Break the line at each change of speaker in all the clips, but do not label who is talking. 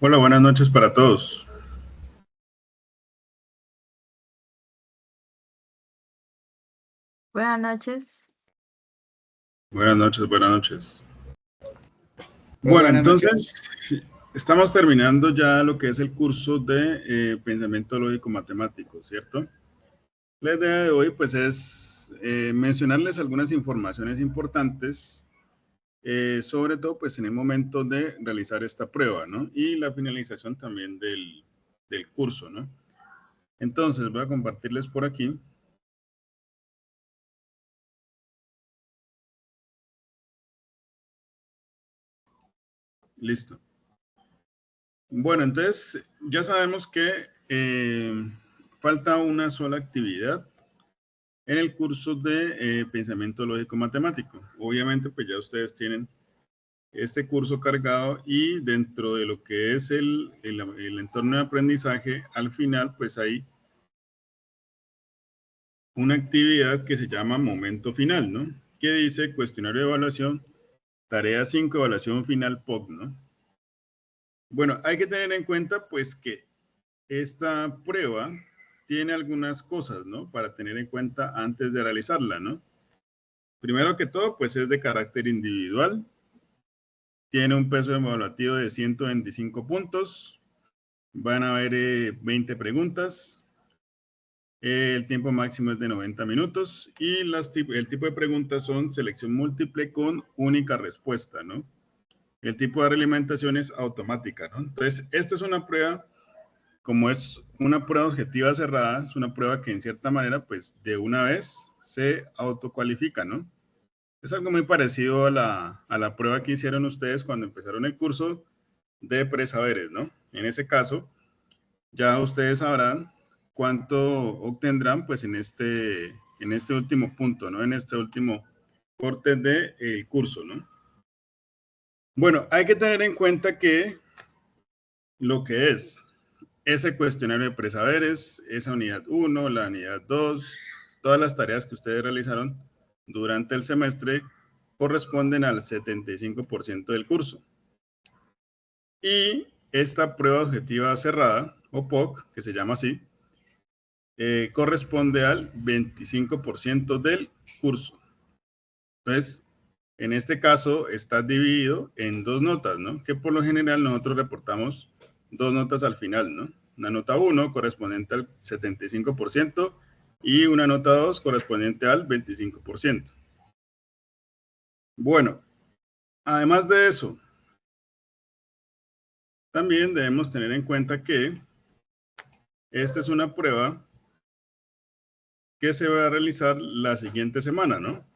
Hola, buenas noches para todos.
Buenas noches.
Buenas noches, buenas noches.
Muy
Bueno,
buenas noches.
entonces, estamos terminando ya lo que es el curso de pensamiento lógico matemático, ¿cierto? La idea de hoy, pues, es mencionarles algunas informaciones importantes, sobre todo, pues, en el momento de realizar esta prueba, ¿no? Y la finalización también del curso, ¿no? Entonces, voy a compartirles por aquí. Listo. Bueno, entonces ya sabemos que falta una sola actividad en el curso de pensamiento lógico matemático. Obviamente, pues ya ustedes tienen este curso cargado y dentro de lo que es el entorno de aprendizaje, al final, pues hay una actividad que se llama momento final, ¿no? Que dice cuestionario de evaluación, tarea 5, evaluación final POC, ¿no? Bueno, hay que tener en cuenta, pues, que esta prueba tiene algunas cosas, ¿no? Para tener en cuenta antes de realizarla, ¿no? Primero que todo, pues es de carácter individual. Tiene un peso evaluativo de 125 puntos. Van a haber 20 preguntas. El tiempo máximo es de 90 minutos y el tipo de preguntas son selección múltiple con única respuesta, ¿no? El tipo de realimentación es automática, ¿no? Entonces, esta es una prueba, como es una prueba objetiva cerrada, es una prueba que en cierta manera, pues de una vez se autocualifica, ¿no? Es algo muy parecido a la prueba que hicieron ustedes cuando empezaron el curso de presaberes, ¿no? En ese caso, ya ustedes sabrán cuánto obtendrán, pues en este último punto, ¿no? En este último corte del curso, ¿no? Bueno, hay que tener en cuenta que lo que es ese cuestionario de presaberes, esa unidad 1, la unidad 2, todas las tareas que ustedes realizaron durante el semestre corresponden al 75% del curso. Y esta prueba objetiva cerrada, o POC, que se llama así, corresponde al 25% del curso. Entonces, en este caso está dividido en dos notas, ¿no? Que por lo general nosotros reportamos dos notas al final, ¿no? Una nota 1 correspondiente al 75% y una nota 2 correspondiente al 25%. Bueno, además de eso, también debemos tener en cuenta que esta es una prueba que se va a realizar la siguiente semana, ¿no?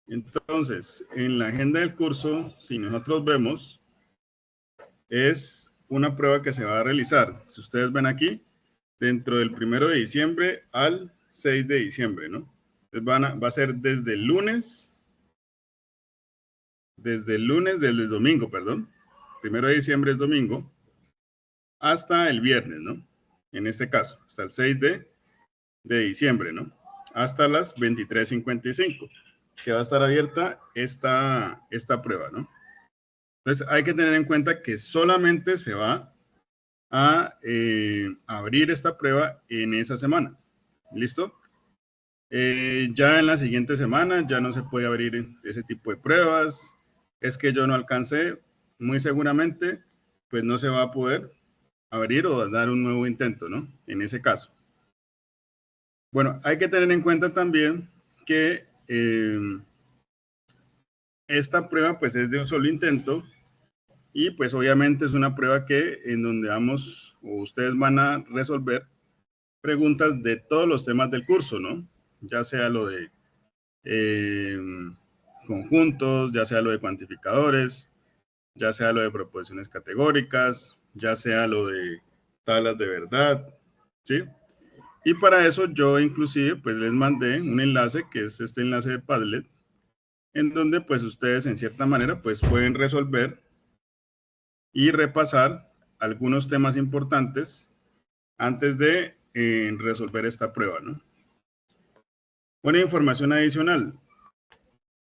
Entonces, en la agenda del curso, si nosotros vemos, es una prueba que se va a realizar, si ustedes ven aquí, dentro del 1 de diciembre al 6 de diciembre, ¿no? Entonces va a ser desde el domingo, perdón. 1 de diciembre es domingo, hasta el viernes, ¿no? En este caso, hasta el 6 de diciembre, ¿no? Hasta las 23:55, que va a estar abierta esta prueba, ¿no? Entonces hay que tener en cuenta que solamente se va a abrir esta prueba en esa semana. ¿Listo? Ya en la siguiente semana ya no se puede abrir ese tipo de pruebas. Es que yo no alcancé, muy seguramente, pues no se va a poder abrir o dar un nuevo intento, ¿no? En ese caso. Bueno, hay que tener en cuenta también que esta prueba pues es de un solo intento y pues obviamente es una prueba que en donde vamos o ustedes van a resolver preguntas de todos los temas del curso, ¿no? Ya sea lo de eh, conjuntos, ya sea lo de cuantificadores, ya sea lo de proposiciones categóricas, ya sea lo de tablas de verdad, ¿sí? Y para eso yo inclusive pues les mandé un enlace que es este enlace de Padlet, en donde pues ustedes en cierta manera pues pueden resolver y repasar algunos temas importantes antes de resolver esta prueba, ¿no? Una información adicional.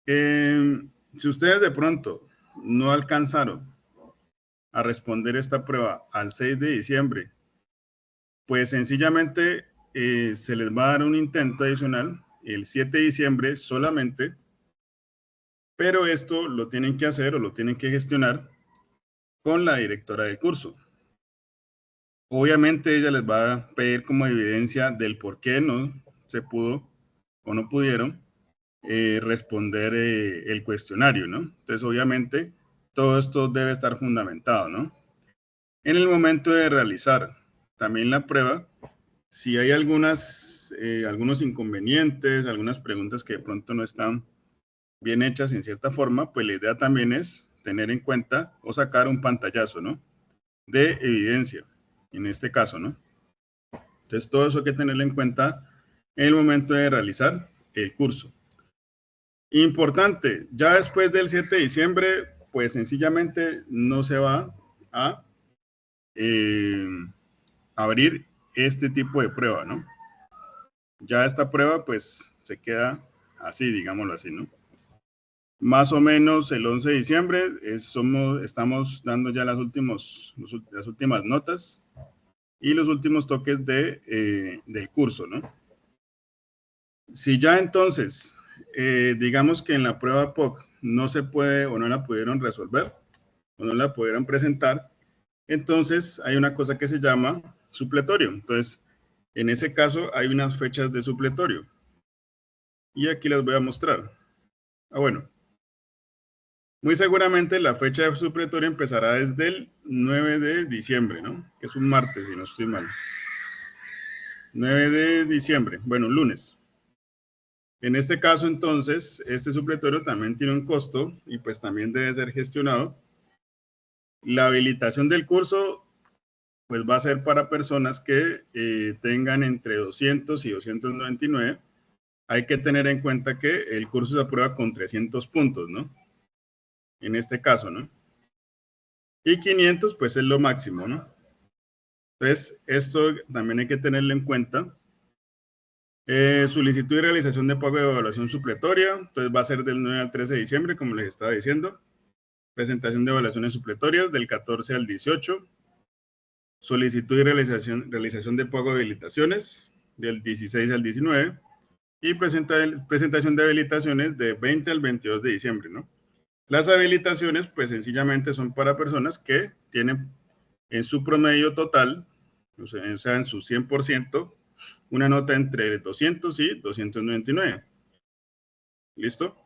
Si ustedes de pronto no alcanzaron a responder esta prueba al 6 de diciembre, pues sencillamente se les va a dar un intento adicional el 7 de diciembre solamente, pero esto lo tienen que hacer o lo tienen que gestionar con la directora del curso. Obviamente ella les va a pedir como evidencia del por qué no se pudo o no pudieron responder el cuestionario, ¿no? Entonces, obviamente, todo esto debe estar fundamentado, ¿no? En el momento de realizar también la prueba, si hay algunos inconvenientes, algunas preguntas que de pronto no están bien hechas en cierta forma, pues la idea también es tener en cuenta o sacar un pantallazo, ¿no? De evidencia, en este caso, ¿no? Entonces, todo eso hay que tenerlo en cuenta en el momento de realizar el curso. Importante, ya después del 7 de diciembre, pues sencillamente no se va a abrir este tipo de prueba, ¿no? Ya esta prueba, pues, se queda así, digámoslo así, ¿no? Más o menos el 11 de diciembre estamos dando ya las últimas notas y los últimos toques del curso, ¿no? Si ya entonces, digamos que en la prueba POC no se puede o no la pudieron resolver o no la pudieron presentar, entonces hay una cosa que se llama supletorio. Entonces, en ese caso hay unas fechas de supletorio. Y aquí las voy a mostrar. Bueno, muy seguramente la fecha de supletorio empezará desde el 9 de diciembre, ¿no? Que es un martes, si no estoy mal. 9 de diciembre, bueno, lunes. En este caso, entonces, este supletorio también tiene un costo y pues también debe ser gestionado. La habilitación del curso pues va a ser para personas que tengan entre 200 y 299. Hay que tener en cuenta que el curso se aprueba con 300 puntos, ¿no? En este caso, ¿no? Y 500 pues es lo máximo, ¿no? Entonces, esto también hay que tenerlo en cuenta. Solicitud y realización de pago de evaluación supletoria, entonces va a ser del 9 al 13 de diciembre, como les estaba diciendo. Presentación de evaluaciones supletorias del 14 al 18. Solicitud y realización de pago de habilitaciones del 16 al 19. Y presentación de habilitaciones de 20 al 22 de diciembre, ¿no? Las habilitaciones, pues sencillamente son para personas que tienen en su promedio total, o sea, en su 100%, una nota entre 200 y 299. ¿Listo?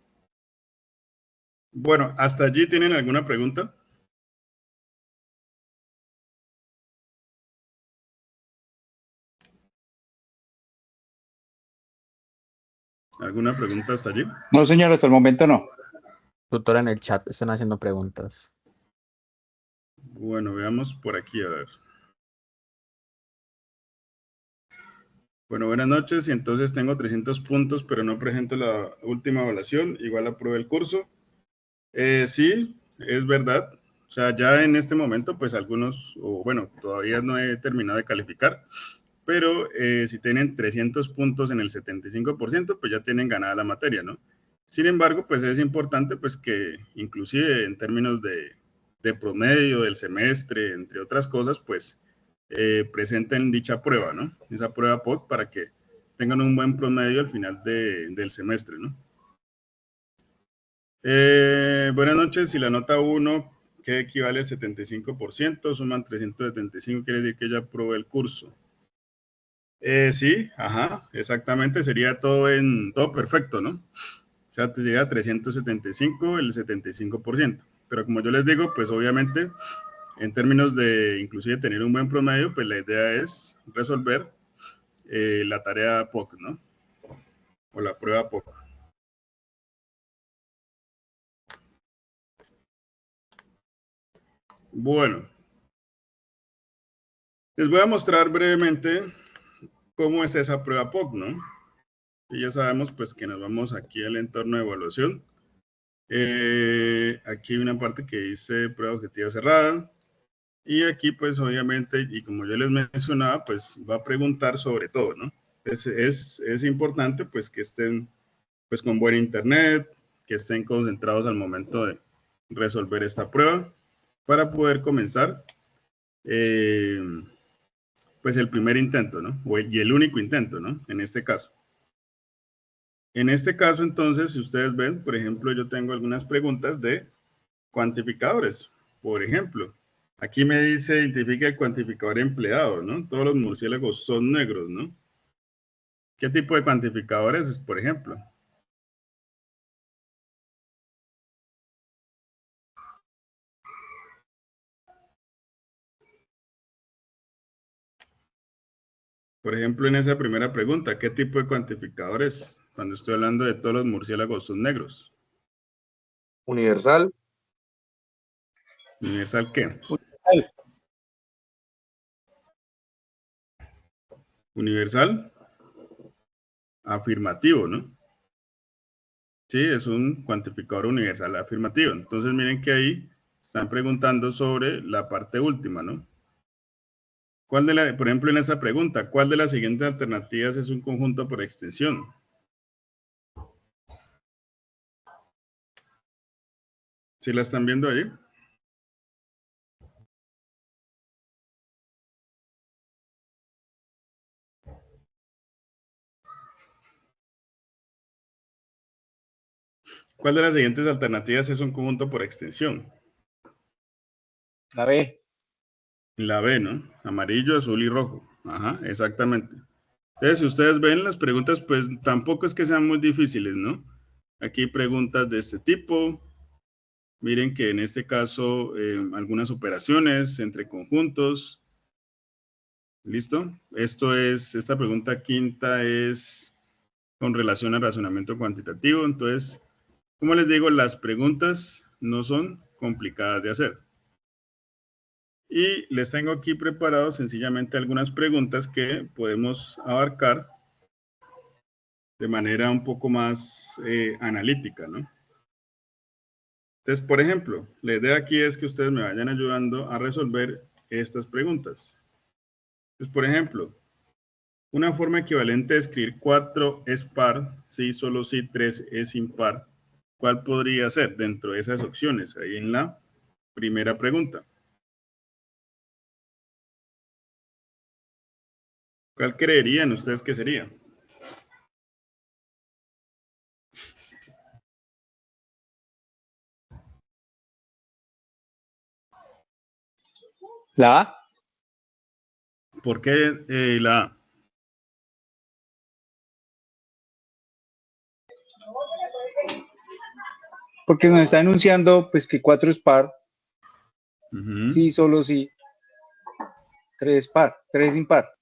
Bueno, ¿hasta allí tienen alguna pregunta? ¿Alguna pregunta hasta allí?
No, señor, hasta el momento no.
Tutora, en el chat están haciendo preguntas.
Bueno, veamos por aquí, a ver. Bueno, buenas noches. Y entonces tengo 300 puntos, pero no presento la última evaluación. Igual aprobé el curso. Sí, es verdad. O sea, ya en este momento, pues algunos, o bueno, todavía no he terminado de calificar, pero si tienen 300 puntos en el 75%, pues ya tienen ganada la materia, ¿no? Sin embargo, pues es importante, pues que inclusive en términos de promedio del semestre, entre otras cosas, pues presenten dicha prueba, ¿no? Esa prueba POC para que tengan un buen promedio al final del semestre, ¿no? Buenas noches. Si la nota 1, que equivale al 75%, suman 375, quiere decir que ya aprobó el curso. Sí, ajá, exactamente. Sería todo perfecto, ¿no? O sea, te llega a 375, el 75%. Pero como yo les digo, pues obviamente, en términos de inclusive tener un buen promedio, pues la idea es resolver la tarea POC, ¿no? O la prueba POC. Bueno, les voy a mostrar brevemente cómo es esa prueba POC, ¿no? Y ya sabemos pues que nos vamos aquí al entorno de evaluación. Aquí hay una parte que dice prueba objetiva cerrada. Y aquí pues obviamente, y como yo les mencionaba, pues va a preguntar sobre todo, ¿no? Es importante pues que estén pues con buen internet, que estén concentrados al momento de resolver esta prueba, para poder comenzar pues el primer intento, ¿no? Y el único intento, ¿no? En este caso. En este caso, entonces, si ustedes ven, por ejemplo, yo tengo algunas preguntas de cuantificadores. Por ejemplo, aquí me dice, identifica el cuantificador empleado, ¿no? Todos los murciélagos son negros, ¿no? ¿Qué tipo de cuantificadores es, por ejemplo? Por ejemplo, en esa primera pregunta, ¿qué tipo de cuantificadores? Cuando estoy hablando de todos los murciélagos son negros.
Universal.
¿Universal qué?
Universal.
Universal. Afirmativo, ¿no? Sí, es un cuantificador universal afirmativo. Entonces, miren que ahí están preguntando sobre la parte última, ¿no? ¿Cuál de la, por ejemplo, en esa pregunta, ¿cuál de las siguientes alternativas es un conjunto por extensión? ¿Sí la están viendo ahí? ¿Cuál de las siguientes alternativas es un conjunto por extensión?
La B.
La B, ¿no? Amarillo, azul y rojo. Ajá, exactamente. Entonces, si ustedes ven las preguntas, pues tampoco es que sean muy difíciles, ¿no? Aquí hay preguntas de este tipo. Miren que en este caso, algunas operaciones entre conjuntos. ¿Listo? Esta pregunta quinta es con relación al razonamiento cuantitativo. Entonces, como les digo, las preguntas no son complicadas de hacer. Y les tengo aquí preparados sencillamente algunas preguntas que podemos abarcar de manera un poco más analítica, ¿no? Entonces, por ejemplo, la idea aquí es que ustedes me vayan ayudando a resolver estas preguntas. Entonces, por ejemplo, una forma equivalente de escribir 4 es par, sí, solo si 3 es impar. ¿Cuál podría ser dentro de esas opciones? Ahí en la primera pregunta. ¿Cuál creerían ustedes que sería?
La A.
¿Por qué la A?
Porque nos está enunciando pues que 4 es par. Sí, solo sí. 3 es par. 3 es impar.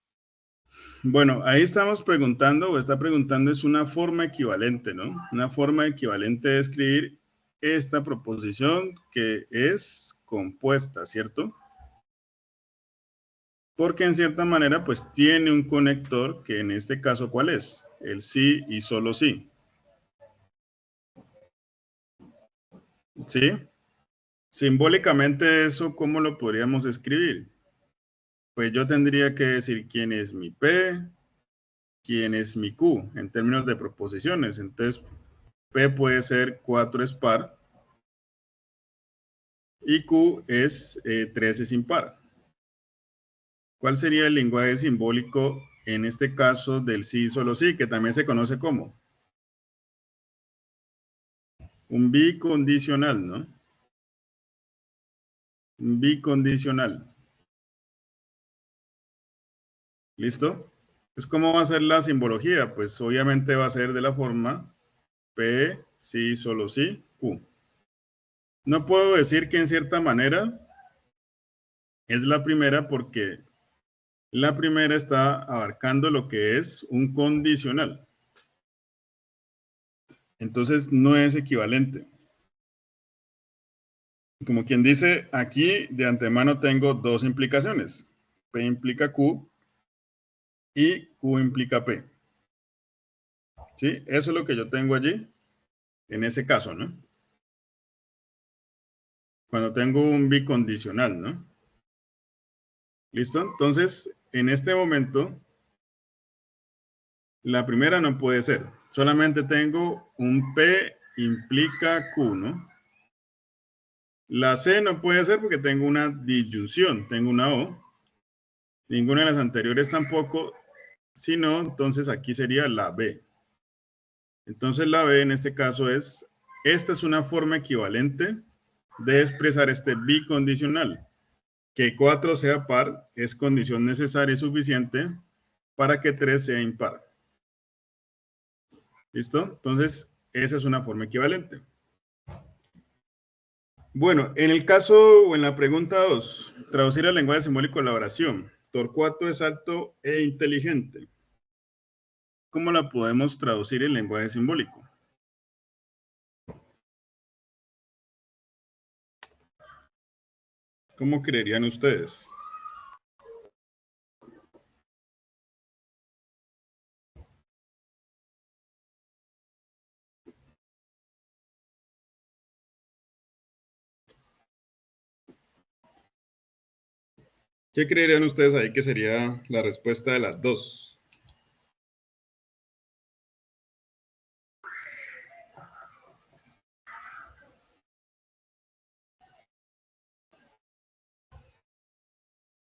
Bueno, ahí estamos preguntando, o está preguntando, es una forma equivalente, ¿no? Una forma equivalente de escribir esta proposición que es compuesta, ¿cierto? Porque en cierta manera, pues tiene un conector que en este caso, ¿cuál es? El sí y solo sí. ¿Sí? Simbólicamente eso, ¿cómo lo podríamos escribir? Pues yo tendría que decir quién es mi P, quién es mi Q, en términos de proposiciones. Entonces, P puede ser 4 es par y Q es 3 es impar. ¿Cuál sería el lenguaje simbólico en este caso del sí solo sí, que también se conoce como un bicondicional, ¿no? Un bicondicional. ¿Listo? Pues, ¿cómo va a ser la simbología? Pues obviamente va a ser de la forma P, sí, solo sí, Q. No puedo decir que en cierta manera es la primera porque la primera está abarcando lo que es un condicional. Entonces no es equivalente. Como quien dice, aquí de antemano tengo dos implicaciones. P implica Q y Q implica P. ¿Sí? Eso es lo que yo tengo allí en ese caso, ¿no? Cuando tengo un bicondicional, ¿no? ¿Listo? Entonces, en este momento, la primera no puede ser. Solamente tengo un P implica Q, ¿no? La C no puede ser porque tengo una disyunción, tengo una O. Ninguna de las anteriores tampoco, sino entonces aquí sería la B. Entonces la B en este caso esta es una forma equivalente de expresar este bicondicional. Que 4 sea par es condición necesaria y suficiente para que 3 sea impar. ¿Listo? Entonces, esa es una forma equivalente. Bueno, en el caso o en la pregunta 2, traducir al lenguaje simbólico la oración. Torcuato es alto e inteligente. ¿Cómo la podemos traducir en lenguaje simbólico? ¿Cómo creerían ustedes? ¿Qué creerían ustedes ahí que sería la respuesta de las dos?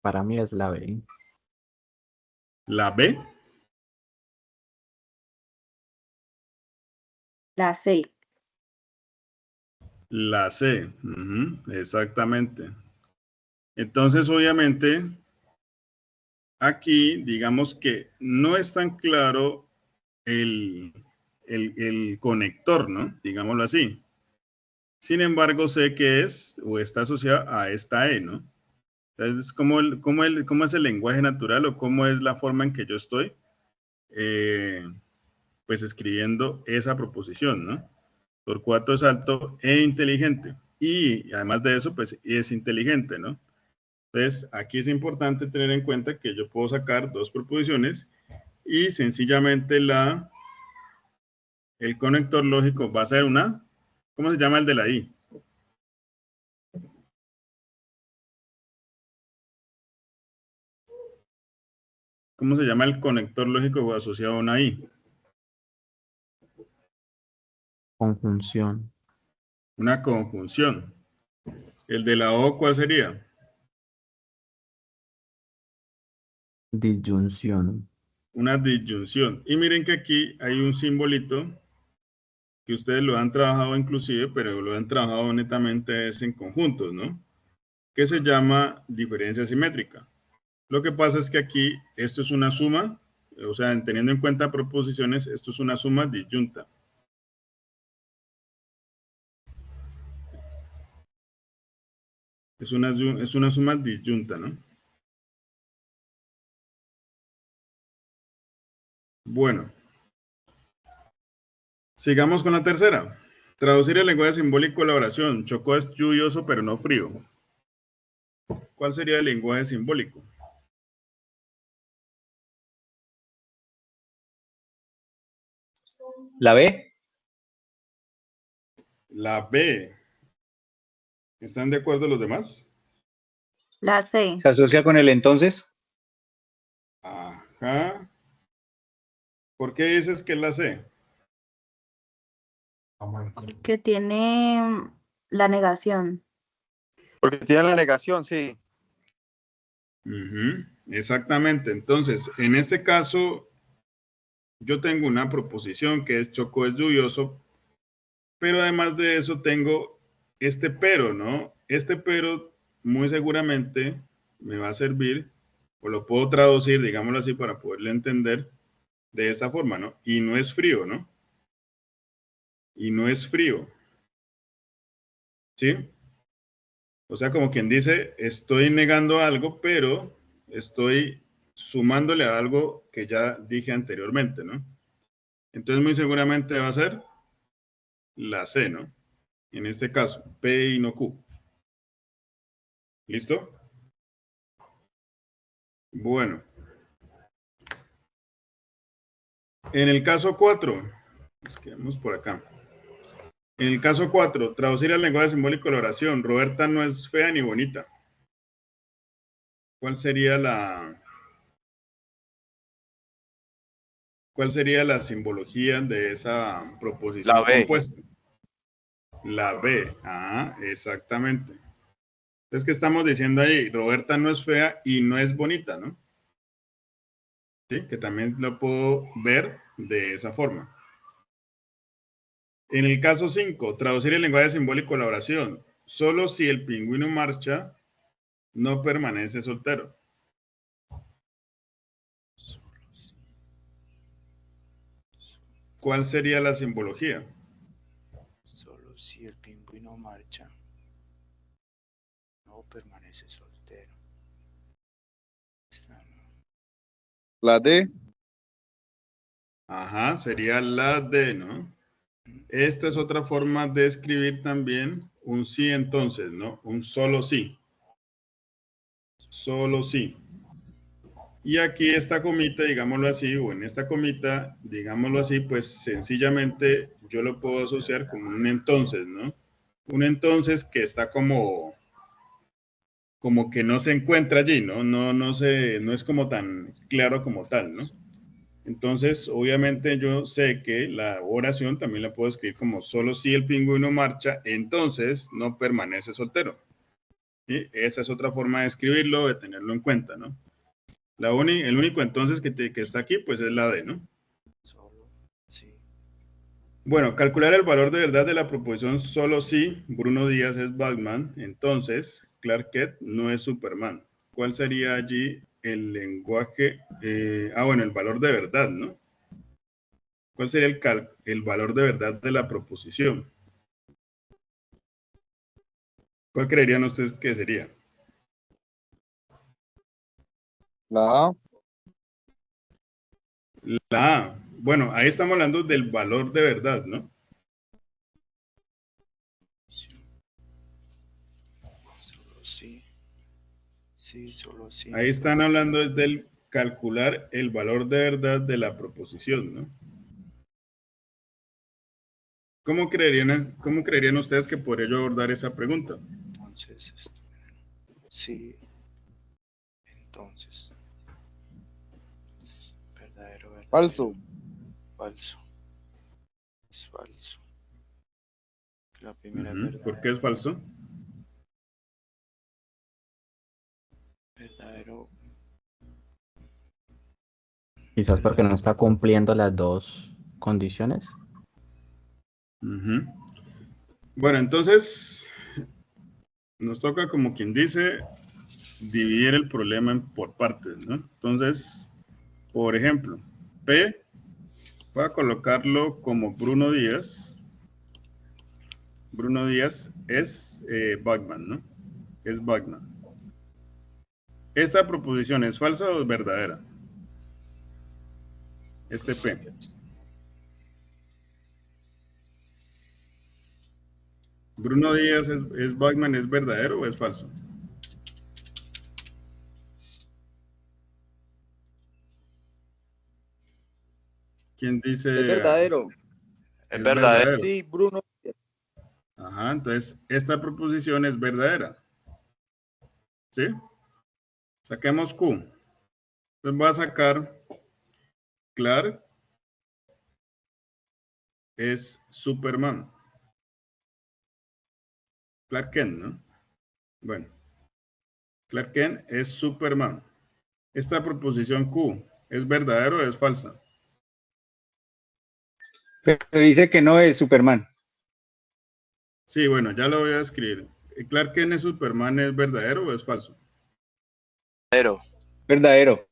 Para mí es la B.
¿La B?
La C.
La C, exactamente. Entonces, obviamente, aquí digamos que no es tan claro el conector, ¿no? Digámoslo así. Sin embargo, sé que es o está asociada a esta E, ¿no? Entonces, ¿cómo es el lenguaje natural o cómo es la forma en que yo estoy pues escribiendo esa proposición, ¿no? Torcuato es alto e inteligente. Y además de eso, pues es inteligente, ¿no? Entonces, aquí es importante tener en cuenta que yo puedo sacar dos proposiciones y sencillamente el conector lógico va a ser una, ¿cómo se llama el de la I? ¿Cómo se llama el conector lógico asociado a una I?
Conjunción.
Una conjunción. ¿El de la O cuál sería?
Disyunción.
Una disyunción. Y miren que aquí hay un simbolito que ustedes lo han trabajado inclusive, pero lo han trabajado netamente es en conjuntos, ¿no? Que se llama diferencia simétrica. Lo que pasa es que aquí esto es una suma, o sea, teniendo en cuenta proposiciones, esto es una suma disyunta. Es una suma disyunta, ¿no? Bueno, sigamos con la tercera. Traducir el lenguaje simbólico de la oración. Chocó es lluvioso, pero no frío. ¿Cuál sería el lenguaje simbólico?
La B.
La B. ¿Están de acuerdo los demás?
La C.
¿Se asocia con el entonces?
Ajá. ¿Por qué dices que es la C?
Que tiene la negación.
Porque tiene la negación, sí.
Exactamente. Entonces, en este caso, yo tengo una proposición que es Chocó es lluvioso, pero además de eso tengo este pero, ¿no? Este pero muy seguramente me va a servir, o lo puedo traducir, digámoslo así, para poderle entender de esta forma, ¿no? Y no es frío, ¿no? Y no es frío, ¿sí? O sea, como quien dice, estoy negando algo, pero estoy sumándole a algo que ya dije anteriormente, ¿no? Entonces, muy seguramente va a ser la C, ¿no? En este caso, P y no Q. ¿Listo? Bueno. En el caso 4, nos quedamos por acá. En el caso 4, traducir al lenguaje simbólico la oración. Roberta no es fea ni bonita. ¿Cuál sería la simbología de esa proposición
La B.
compuesta? La B. Ah, exactamente. Entonces, ¿qué estamos diciendo ahí? Roberta no es fea y no es bonita, ¿no? ¿Sí? Que también lo puedo ver de esa forma. En el caso 5, traducir el lenguaje simbólico a la oración. Solo si el pingüino marcha, no permanece soltero. ¿Cuál sería la simbología?
Solo si el pingüino marcha, no permanece soltero.
La D.
Ajá, sería la D, ¿no? Esta es otra forma de escribir también un sí entonces, ¿no? Un solo sí. Solo sí. Y aquí esta comita, digámoslo así, o en esta comita, digámoslo así, pues sencillamente yo lo puedo asociar con un entonces, ¿no? Un entonces que está como que no se encuentra allí, ¿no? No es como tan claro como tal, ¿no? Entonces, obviamente yo sé que la oración también la puedo escribir como solo si el pingüino marcha, entonces no permanece soltero. ¿Sí? Esa es otra forma de escribirlo, de tenerlo en cuenta, ¿no? El único entonces que está aquí, pues es la D, ¿no?
Solo, sí.
Bueno, calcular el valor de verdad de la proposición solo si Bruno Díaz es Batman, entonces Clark Kent no es Superman. ¿Cuál sería allí el lenguaje? Bueno, el valor de verdad, ¿no? ¿Cuál sería el valor de verdad de la proposición? ¿Cuál creerían ustedes que sería?
La A.
La A. Bueno, ahí estamos hablando del valor de verdad, ¿no?
Solo sí. Sí, solo sí.
Ahí están hablando es del calcular el valor de verdad de la proposición, ¿no? ¿Cómo creerían ustedes que podría yo abordar esa pregunta?
Entonces, sí. Entonces. Verdadero, verdadero.
Falso.
Falso. Es falso. La primera es verdadera.
¿Por qué es falso?
Verdadero.
Quizás porque no está cumpliendo las dos condiciones.
Bueno, entonces nos toca, como quien dice, dividir el problema por partes, ¿no? Entonces, por ejemplo, P, voy a colocarlo como Bruno Díaz. Bruno Díaz es Batman, ¿no? Es Batman. ¿Esta proposición es falsa o es verdadera? Este P. ¿Bruno Díaz es Batman, es verdadero o es falso? ¿Quién dice?
Es verdadero.
Es
Es
verdadero.
verdadero.
Sí, Bruno.
Ajá, entonces esta proposición es verdadera. ¿Sí? Saquemos Q. Entonces voy a sacar Clark es Superman. Clark Kent, ¿no? Bueno, Clark Kent es Superman. Esta proposición Q, ¿es verdadero o es falsa?
Pero dice que no es Superman.
Sí, bueno, ya lo voy a escribir. ¿Clark Kent es Superman es verdadero o es falso?
Verdadero.
Verdadero.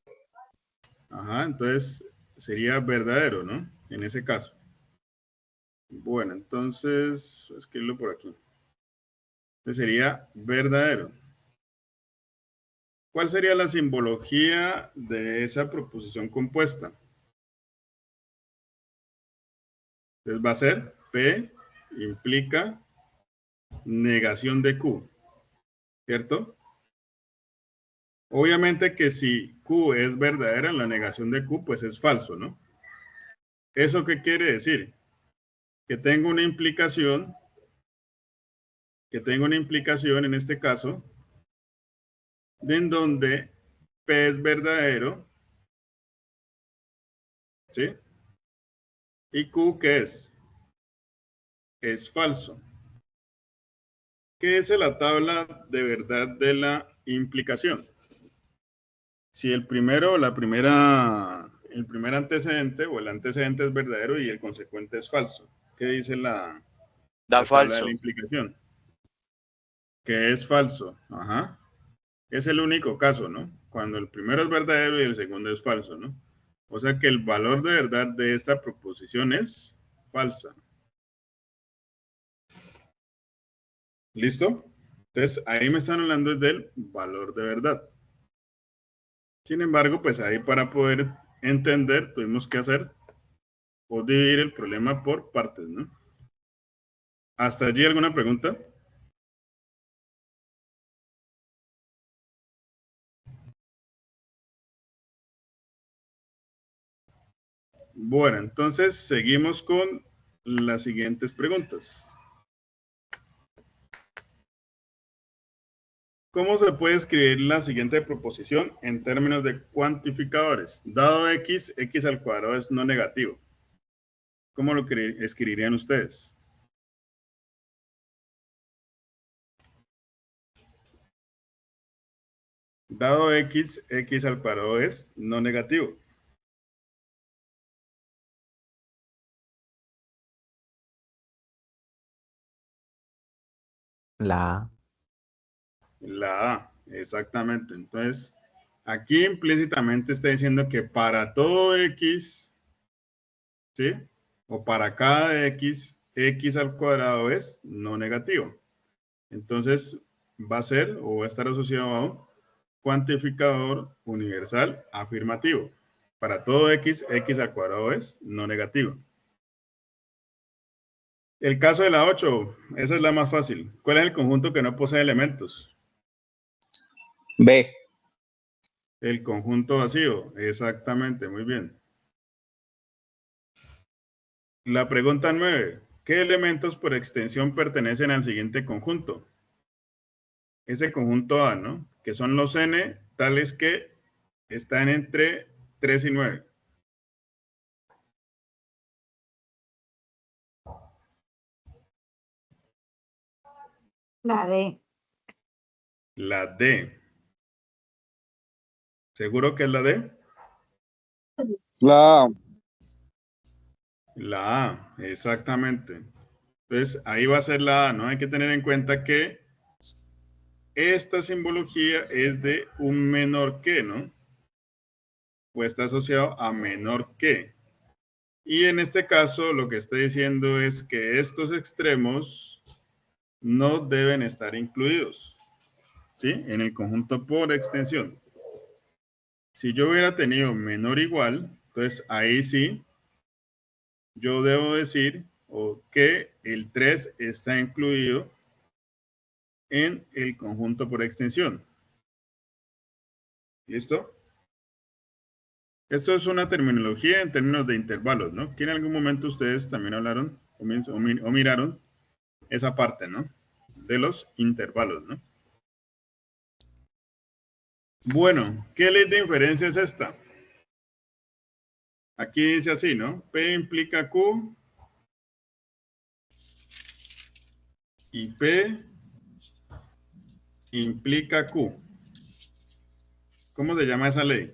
Ajá, entonces sería verdadero, ¿no? En ese caso. Bueno, entonces, escribirlo por aquí. Entonces sería verdadero. ¿Cuál sería la simbología de esa proposición compuesta? Entonces va a ser P implica negación de Q, ¿cierto? Obviamente que si Q es verdadera, la negación de Q pues es falso, ¿no? ¿Eso qué quiere decir? Que tengo una implicación en este caso, en donde P es verdadero, ¿sí? ¿Y Q qué es? Es falso. ¿Qué es la tabla de verdad de la implicación? Si el primero, el primer antecedente o el antecedente es verdadero y el consecuente es falso. ¿Qué dice la tabla
falso.
de la implicación? Que es falso. Ajá. Es el único caso, ¿no? Cuando el primero es verdadero y el segundo es falso, ¿no? O sea que el valor de verdad de esta proposición es falsa. ¿Listo? Entonces, ahí me están hablando del valor de verdad. Sin embargo, pues ahí para poder entender, tuvimos que hacer o dividir el problema por partes, ¿no? ¿Hasta allí alguna pregunta? Bueno, entonces seguimos con las siguientes preguntas. ¿Cómo se puede escribir la siguiente proposición en términos de cuantificadores? Dado x, x al cuadrado es no negativo. ¿Cómo lo escribirían ustedes? Dado x, x al cuadrado es no negativo.
La A.
La A, exactamente. Entonces, aquí implícitamente está diciendo que para todo x, ¿sí? O para cada x, x al cuadrado es no negativo. Entonces, va a ser o va a estar asociado a un cuantificador universal afirmativo. Para todo x, x al cuadrado es no negativo. El caso de la 8, esa es la más fácil. ¿Cuál es el conjunto que no posee elementos?
B.
El conjunto vacío, exactamente, muy bien. La pregunta 9. ¿Qué elementos por extensión pertenecen al siguiente conjunto? Ese conjunto A, ¿no? Que son los n tales que están entre 3 y 9.
La D.
La D. ¿Seguro que es la D?
La A.
La A, exactamente. Entonces, ahí va a ser la A, ¿no? Hay que tener en cuenta que esta simbología es de un menor que, ¿no? O está asociado a menor que. Y en este caso, lo que está diciendo es que estos extremos no deben estar incluidos, ¿sí? En el conjunto por extensión. Si yo hubiera tenido menor o igual, entonces ahí sí, yo debo decir que el 3 está incluido en el conjunto por extensión. ¿Listo? Esto es una terminología en términos de intervalos, ¿no? Que en algún momento ustedes también hablaron o miraron esa parte, ¿no? De los intervalos, ¿no? Bueno, ¿qué ley de inferencia es esta? Aquí dice así, ¿no? P implica Q y P implica Q. ¿Cómo se llama esa ley?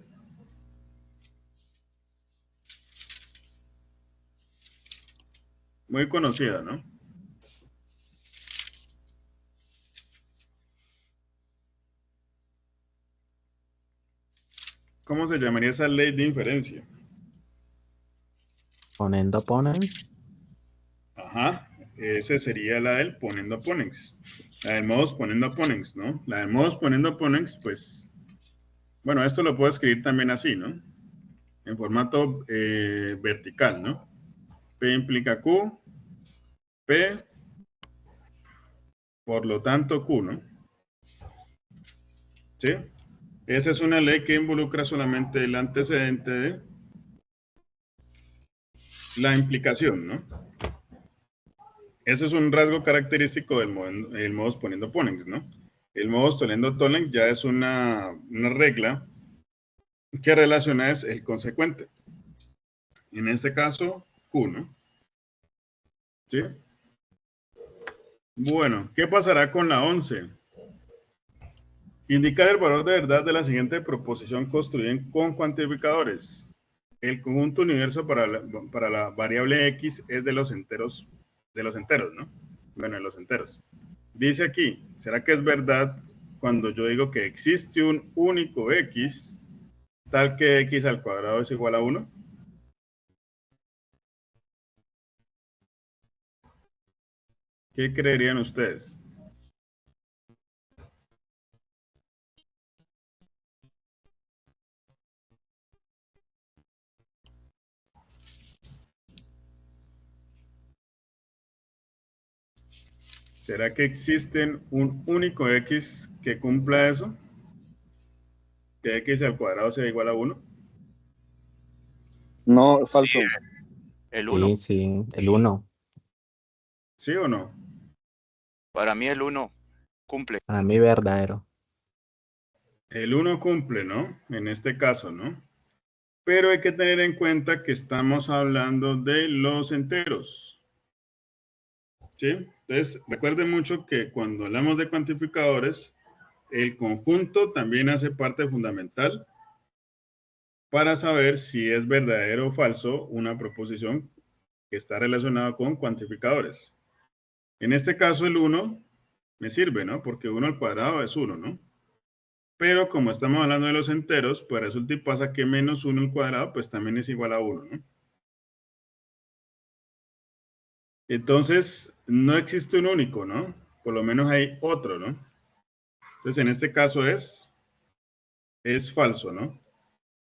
Muy conocida, ¿no? ¿Cómo se llamaría esa ley de inferencia?
Poniendo ponens.
Ajá, esa sería la del poniendo ponens. La del modos poniendo ponens, ¿no? La del modos poniendo ponens, pues, bueno, esto lo puedo escribir también así, ¿no? En formato vertical, ¿no? P implica Q, P, por lo tanto Q, ¿no? ¿Sí? Esa es una ley que involucra solamente el antecedente de la implicación, ¿no? Eso es un rasgo característico del modos poniendo ponens, ¿no? El modos poniendo ponens ya es una regla que relaciona es el consecuente. En este caso, Q, ¿no? ¿Sí? Bueno, ¿qué pasará con la 11? Indicar el valor de verdad de la siguiente proposición construida con cuantificadores. El conjunto universo para la variable x es de los enteros, ¿no? Bueno, de los enteros. Dice aquí, ¿será que es verdad cuando yo digo que existe un único x, tal que x al cuadrado es igual a 1? ¿Qué creerían ustedes? ¿Será que existen un único x que cumpla eso? ¿Que x al cuadrado sea igual a 1?
No,
Sí,
falso.
el 1.
Sí, el 1.
¿Sí o no?
Para mí el 1 cumple.
Para mí verdadero.
El 1 cumple, ¿no? En este caso, ¿no? Pero hay que tener en cuenta que estamos hablando de los enteros. ¿Sí? Entonces, recuerden mucho que cuando hablamos de cuantificadores, el conjunto también hace parte fundamental para saber si es verdadero o falso una proposición que está relacionada con cuantificadores. En este caso, el 1 me sirve, ¿no? Porque 1 al cuadrado es 1, ¿no? Pero como estamos hablando de los enteros, pues resulta y pasa que menos 1 al cuadrado, pues también es igual a 1, ¿no? Entonces, no existe un único, ¿no? Por lo menos hay otro, ¿no? Entonces, en este caso es falso, ¿no?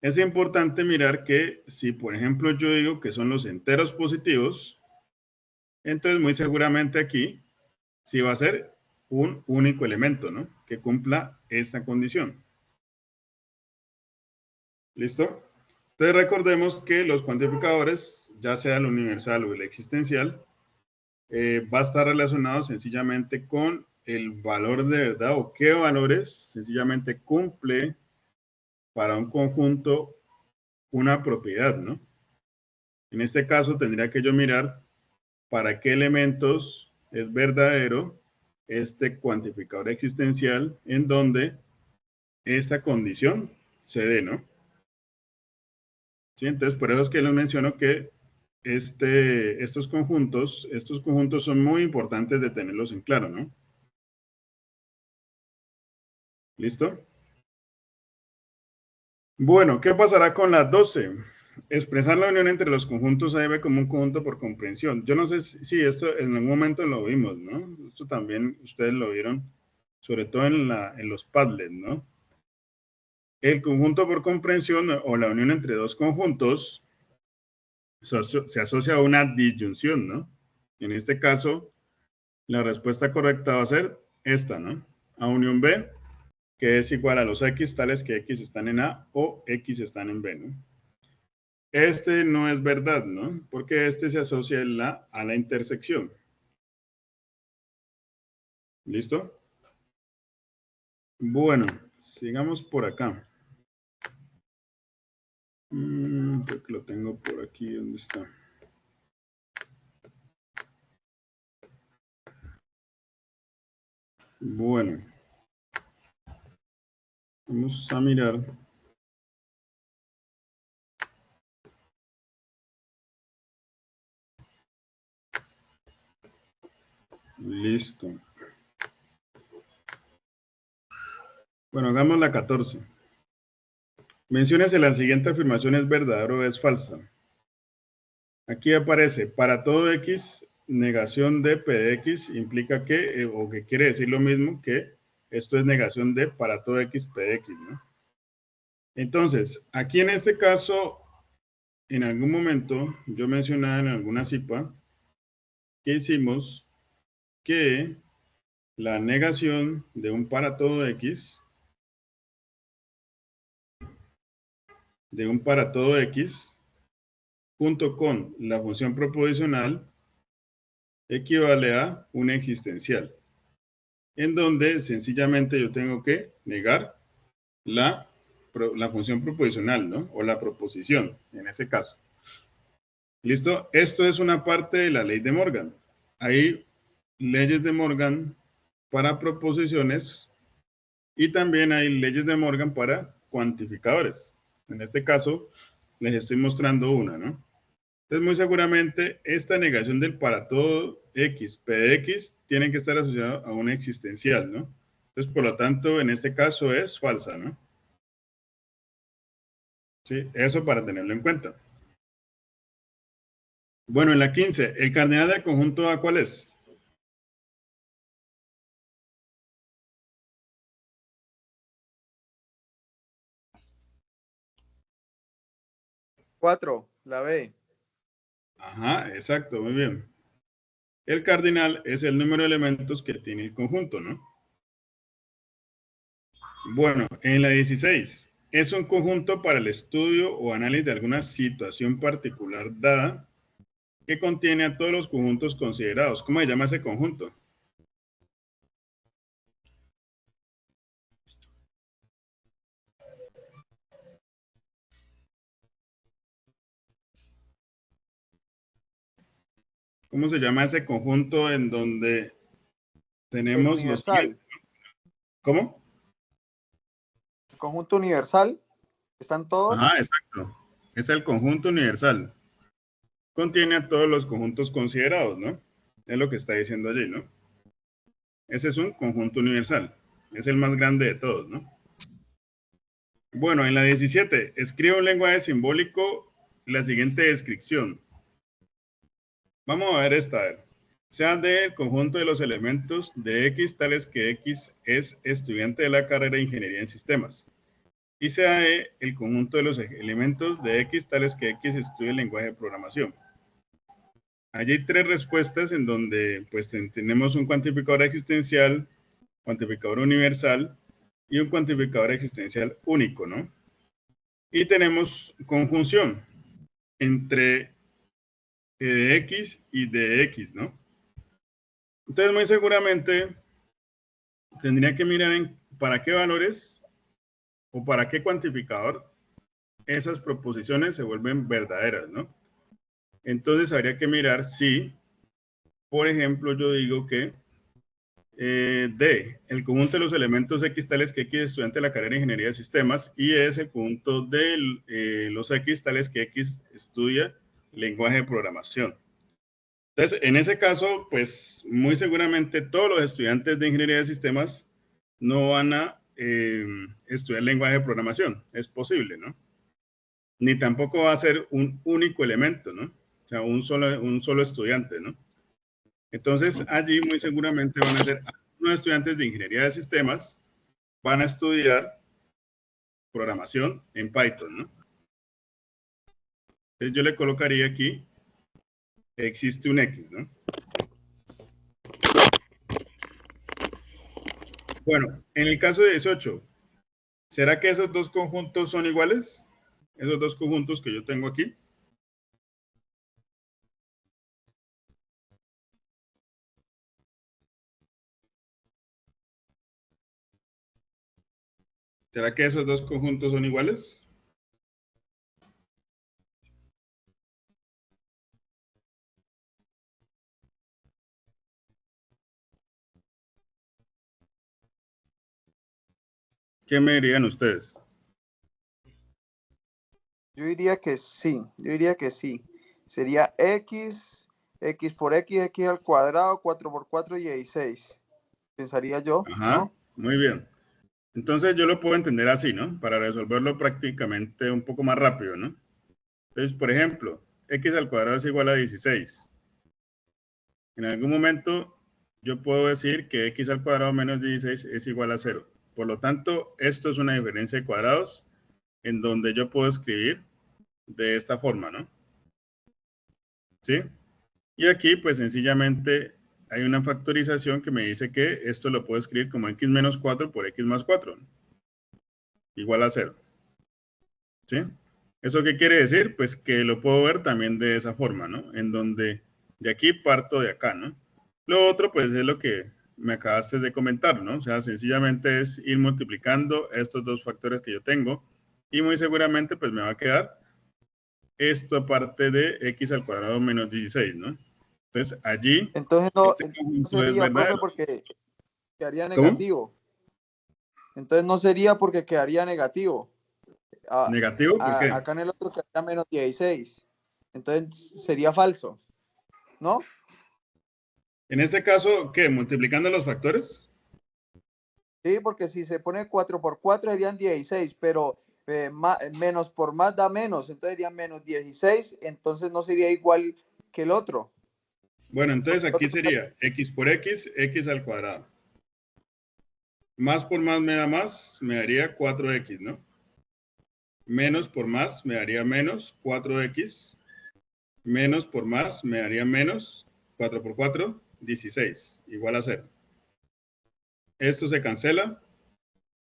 Es importante mirar que si, por ejemplo, yo digo que son los enteros positivos, entonces muy seguramente aquí sí va a ser un único elemento, ¿no? Que cumpla esta condición. ¿Listo? Entonces recordemos que los cuantificadores, ya sea el universal o el existencial, va a estar relacionado sencillamente con el valor de verdad o qué valores sencillamente cumple para un conjunto una propiedad, ¿no? En este caso tendría que yo mirar para qué elementos es verdadero este cuantificador existencial en donde esta condición se dé, ¿no? ¿Sí? Entonces, por eso es que les menciono que estos conjuntos son muy importantes de tenerlos en claro, ¿no? ¿Listo? Bueno, ¿qué pasará con la 12? Expresar la unión entre los conjuntos A y B como un conjunto por comprensión. Yo no sé si esto en algún momento lo vimos, ¿no? Esto también ustedes lo vieron, sobre todo en los Padlet, ¿no? El conjunto por comprensión o la unión entre dos conjuntos se asocia a una disyunción, ¿no? En este caso, la respuesta correcta va a ser esta, ¿no? A unión B, que es igual a los X tales que X están en A o X están en B, ¿no? Este no es verdad, ¿no? Porque este se asocia a la intersección. ¿Listo? Bueno, sigamos por acá. Creo que lo tengo por aquí. ¿Dónde está? Bueno. Vamos a mirar. Listo. Bueno, hagamos la 14. Menciona si la siguiente afirmación es verdadera o es falsa. Aquí aparece, para todo X, negación de P de X implica que, o que quiere decir lo mismo que esto es negación de para todo X, P de X, ¿no? Entonces, aquí en este caso, en algún momento, yo mencionaba en alguna CIPA que hicimos que la negación de un para todo X, junto con la función proposicional, equivale a un existencial, en donde sencillamente yo tengo que negar la función proposicional, ¿no? O la proposición, en ese caso. ¿Listo? Esto es una parte de la ley de Morgan. Hay leyes de Morgan para proposiciones y también hay leyes de Morgan para cuantificadores. En este caso, les estoy mostrando una, ¿no? Entonces, muy seguramente, esta negación del para todo X, P de X, tiene que estar asociada a una existencial, ¿no? Entonces, por lo tanto, en este caso es falsa, ¿no? Sí, eso para tenerlo en cuenta. Bueno, en la 15, ¿el cardinal del conjunto A cuál es?
Cuatro, la B.
Ajá, exacto, muy bien. El cardinal es el número de elementos que tiene el conjunto, ¿no? Bueno, en la 16, es un conjunto para el estudio o análisis de alguna situación particular dada que contiene a todos los conjuntos considerados. ¿Cómo se llama ese conjunto? ¿Cómo se llama ese conjunto en donde
El
tenemos los...
universal.
¿Cómo?
El conjunto universal. ¿Están todos?
Ajá, exacto. Es el conjunto universal. Contiene a todos los conjuntos considerados, ¿no? Es lo que está diciendo allí, ¿no? Ese es un conjunto universal. Es el más grande de todos, ¿no? Bueno, en la 17, escribe un lenguaje simbólico la siguiente descripción. Vamos a ver esta. Sea D el conjunto de los elementos de X tales que X es estudiante de la carrera de Ingeniería en Sistemas. Y sea E el conjunto de los elementos de X tales que X estudie el lenguaje de programación. Allí hay tres respuestas en donde pues tenemos un cuantificador existencial, cuantificador universal y un cuantificador existencial único, ¿no? Y tenemos conjunción entre de X y de X, ¿no? Entonces, muy seguramente tendría que mirar en para qué valores o para qué cuantificador esas proposiciones se vuelven verdaderas, ¿no? Entonces, habría que mirar si, por ejemplo, yo digo que D, el conjunto de los elementos X tales que X es estudiante de la carrera de Ingeniería de Sistemas, y es el conjunto de los X tales que X estudia lenguaje de programación. Entonces, en ese caso, pues muy seguramente todos los estudiantes de Ingeniería de Sistemas no van a estudiar lenguaje de programación. Es posible, ¿no? Ni tampoco va a ser un único elemento, ¿no? O sea, un solo estudiante, ¿no? Entonces, allí muy seguramente van a ser algunos estudiantes de Ingeniería de Sistemas, van a estudiar programación en Python, ¿no? Entonces, yo le colocaría aquí, existe un X, ¿no? Bueno, en el caso de 18, ¿será que esos dos conjuntos son iguales? Esos dos conjuntos que yo tengo aquí. ¿Será que esos dos conjuntos son iguales? ¿Qué me dirían ustedes?
Yo diría que sí. Yo diría que sí. Sería X, X por X, X al cuadrado, 4 por 4 y 16. Pensaría yo,
Ajá,
¿no?
muy bien. Entonces yo lo puedo entender así, ¿no? Para resolverlo prácticamente un poco más rápido, ¿no? Entonces, por ejemplo, X al cuadrado es igual a 16. En algún momento yo puedo decir que X al cuadrado menos 16 es igual a 0. Por lo tanto, esto es una diferencia de cuadrados en donde yo puedo escribir de esta forma, ¿no? ¿Sí? Y aquí, pues sencillamente hay una factorización que me dice que esto lo puedo escribir como X menos 4 por X más 4, igual a 0. ¿Sí? ¿Eso qué quiere decir? Pues que lo puedo ver también de esa forma, ¿no? En donde de aquí parto de acá, ¿no? Lo otro, pues es lo que me acabaste de comentar, ¿no? O sea, sencillamente es ir multiplicando estos dos factores que yo tengo y muy seguramente pues me va a quedar esto aparte de X al cuadrado menos 16, ¿no? Entonces, allí,
Entonces no,
este
entonces no
conjunto es
sería, profe,
verdadero.
porque quedaría
¿Cómo?
negativo. Entonces no sería porque quedaría negativo.
¿Negativo? ¿Por qué?
Acá en el otro quedaría menos 16. Entonces sería falso, ¿no?
En este caso, ¿qué? ¿Multiplicando los factores?
Sí, porque si se pone 4 por 4 serían 16, pero menos por más da menos, entonces serían menos 16, entonces no sería igual que el otro.
Bueno, entonces
El
aquí
otro
sería x por x, x al cuadrado. Más por más me da más, me daría 4x, ¿no? Menos por más me daría menos 4x. Menos por más me daría menos 4 por 4, 16, igual a 0. Esto se cancela,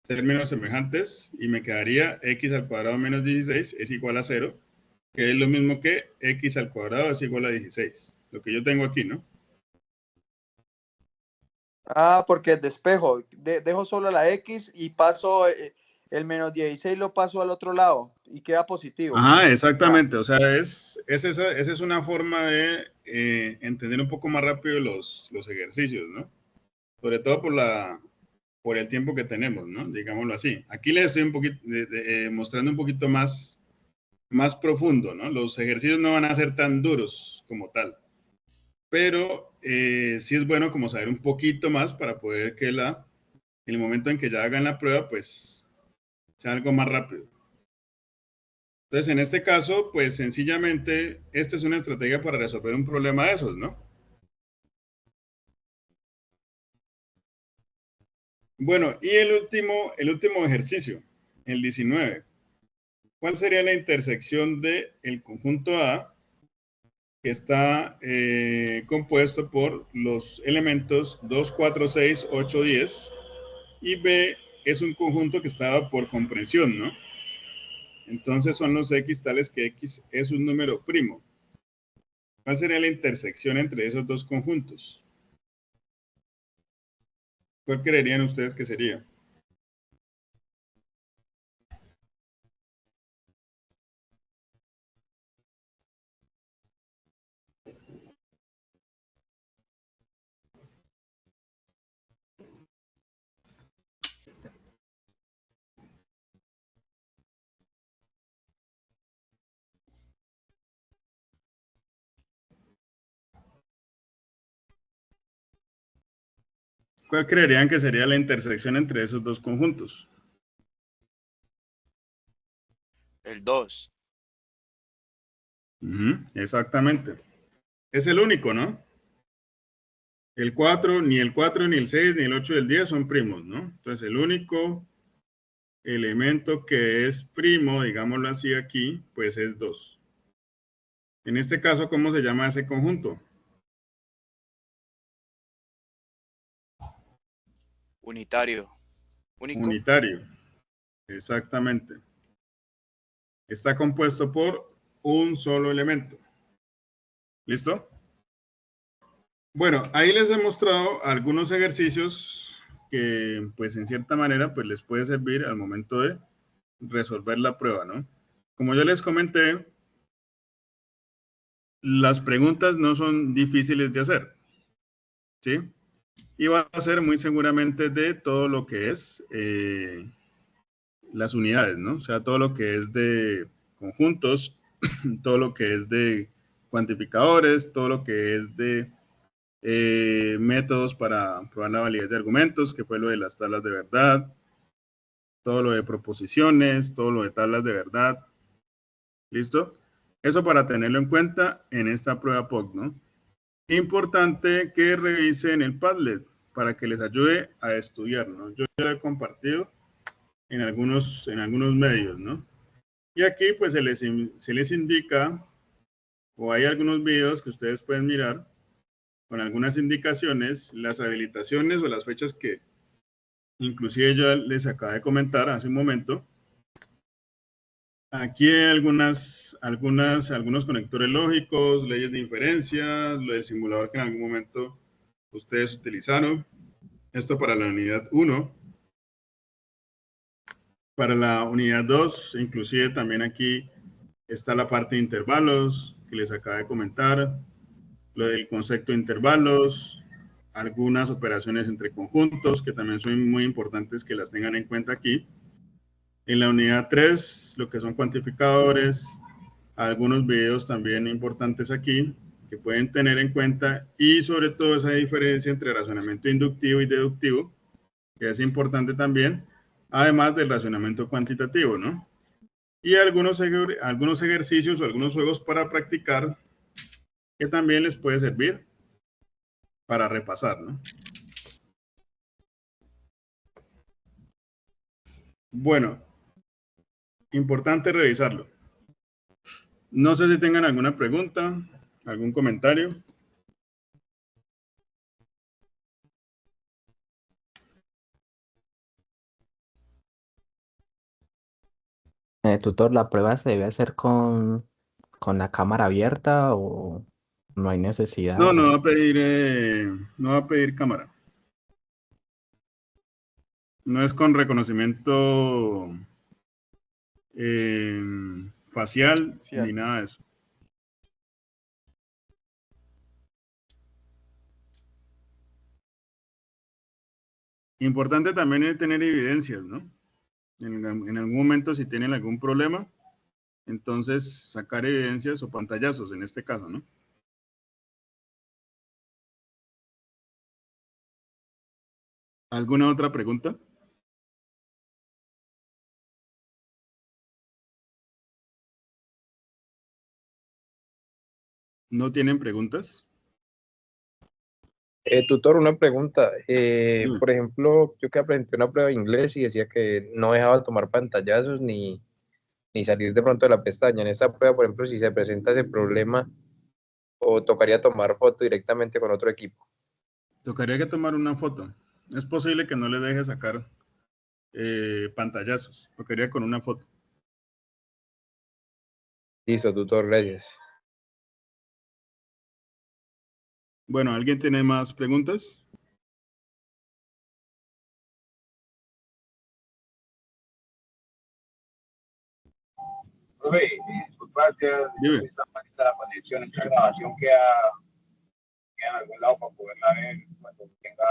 términos semejantes, y me quedaría x al cuadrado menos 16 es igual a 0, que es lo mismo que x al cuadrado es igual a 16. Lo que yo tengo aquí, ¿no?
porque despejo, dejo solo la X y paso el menos 16 lo paso al otro lado y queda positivo.
Ajá,
Ya.
exactamente. O sea, esa es una forma de entender un poco más rápido los ejercicios, ¿no? Sobre todo por el tiempo que tenemos, ¿no? Digámoslo así. Aquí les estoy un poquito, mostrando un poquito más profundo, ¿no? Los ejercicios no van a ser tan duros como tal, pero sí es bueno como saber un poquito más para poder que en el momento en que ya hagan la prueba, pues sea algo más rápido. Entonces, en este caso, pues sencillamente, esta es una estrategia para resolver un problema de esos, ¿no? Bueno, y el último ejercicio, el 19. ¿Cuál sería la intersección del conjunto A, que está compuesto por los elementos 2, 4, 6, 8, 10, y B es un conjunto que está dado por comprensión, ¿no? Entonces son los X tales que X es un número primo. ¿Cuál sería la intersección entre esos dos conjuntos? ¿Cuál creerían ustedes que sería? ¿Cuál creerían que sería la intersección entre esos dos conjuntos?
El 2.
Exactamente. Es el único, ¿no? El 4, ni el 4, ni el 6, ni el 8 y el 10 son primos, ¿no? Entonces, el único elemento que es primo, digámoslo así aquí, pues es 2. En este caso, ¿cómo se llama ese conjunto?
Unitario. Único.
Unitario. Exactamente. Está compuesto por un solo elemento. ¿Listo? Bueno, ahí les he mostrado algunos ejercicios que, pues, en cierta manera, pues, les puede servir al momento de resolver la prueba, ¿no? Como yo les comenté, las preguntas no son difíciles de hacer, ¿sí? Y va a ser muy seguramente de todo lo que es las unidades, ¿no? O sea, todo lo que es de conjuntos, todo lo que es de cuantificadores, todo lo que es de métodos para probar la validez de argumentos, que fue lo de las tablas de verdad, todo lo de proposiciones, todo lo de tablas de verdad. ¿Listo? Eso para tenerlo en cuenta en esta prueba POC, ¿no? Importante que revisen el Padlet para que les ayude a estudiar, ¿no? Yo ya lo he compartido en algunos medios, ¿no? Y aquí pues se les indica, o hay algunos videos que ustedes pueden mirar con algunas indicaciones, las habilitaciones o las fechas que inclusive yo les acabo de comentar hace un momento. Aquí hay algunos conectores lógicos, leyes de inferencia, lo del simulador que en algún momento ustedes utilizaron. Esto para la unidad 1. Para la unidad 2, inclusive también aquí está la parte de intervalos que les acabo de comentar. lo del concepto de intervalos, algunas operaciones entre conjuntos, que también son muy importantes que las tengan en cuenta aquí. En la unidad 3, lo que son cuantificadores, algunos videos también importantes aquí, que pueden tener en cuenta, y sobre todo esa diferencia entre razonamiento inductivo y deductivo, que es importante también, además del razonamiento cuantitativo, ¿no? Y algunos ejercicios o algunos juegos para practicar que también les puede servir para repasar, ¿no? Bueno, importante revisarlo. No sé si tengan alguna pregunta, algún comentario.
Tutor, ¿la prueba se debe hacer con la cámara abierta o no hay necesidad?
No, no va a pedir cámara. No es con reconocimiento facial ni nada de eso. Importante también es tener evidencias, ¿no? En algún momento si tienen algún problema, entonces sacar evidencias o pantallazos en este caso, ¿no? ¿Alguna otra pregunta? ¿No tienen preguntas?
Tutor, una pregunta.
Dime.
Por ejemplo, yo que presenté una prueba de inglés y decía que no dejaba tomar pantallazos ni salir de pronto de la pestaña. En esta prueba, por ejemplo, si se presenta ese problema, o tocaría tomar foto directamente con otro equipo.
Tocaría que tomar una foto. Es posible que no le deje sacar pantallazos. Tocaría con una foto.
Listo, tutor, gracias.
Bueno, ¿alguien tiene más preguntas?
Profe, disculpa, es que
Dime.
está malita la conexión, esta grabación queda en algún lado para poderla ver cuando tenga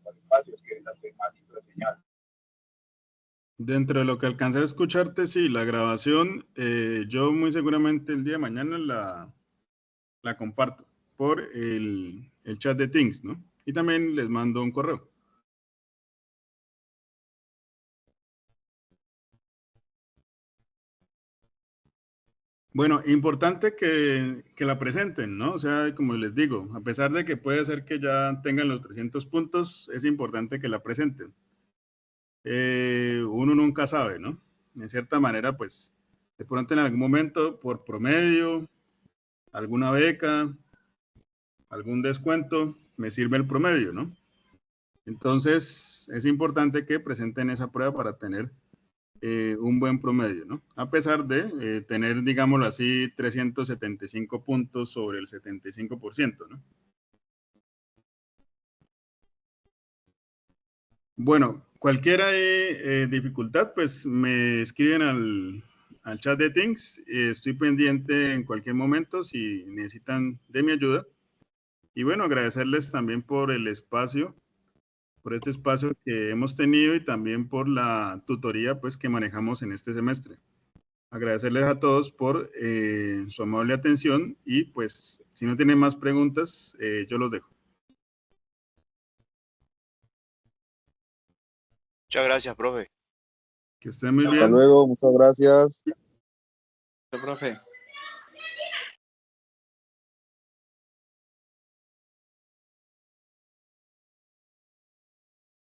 los espacios, que es la más de señal.
Dentro de lo que alcancé a escucharte, sí, la grabación, yo muy seguramente el día de mañana la comparto por el chat de Teams, ¿no? Y también les mando un correo. Bueno, importante que la presenten, ¿no? O sea, como les digo, a pesar de que puede ser que ya tengan los 300 puntos, es importante que la presenten. Uno nunca sabe, ¿no? En cierta manera, pues, de pronto en algún momento, por promedio, alguna beca, algún descuento, me sirve el promedio, ¿no? Entonces, es importante que presenten esa prueba para tener un buen promedio, ¿no? A pesar de tener, digámoslo así, 375 puntos sobre el 75%, ¿no? Bueno, cualquier dificultad, pues me escriben al chat de Teams. Estoy pendiente en cualquier momento si necesitan de mi ayuda. Y bueno, agradecerles también por el espacio, por este espacio que hemos tenido y también por la tutoría pues, que manejamos en este semestre. Agradecerles a todos por su amable atención y pues si no tienen más preguntas, yo los dejo.
Muchas gracias, profe.
Que estén muy bien.
Hasta luego, muchas gracias.
Profe.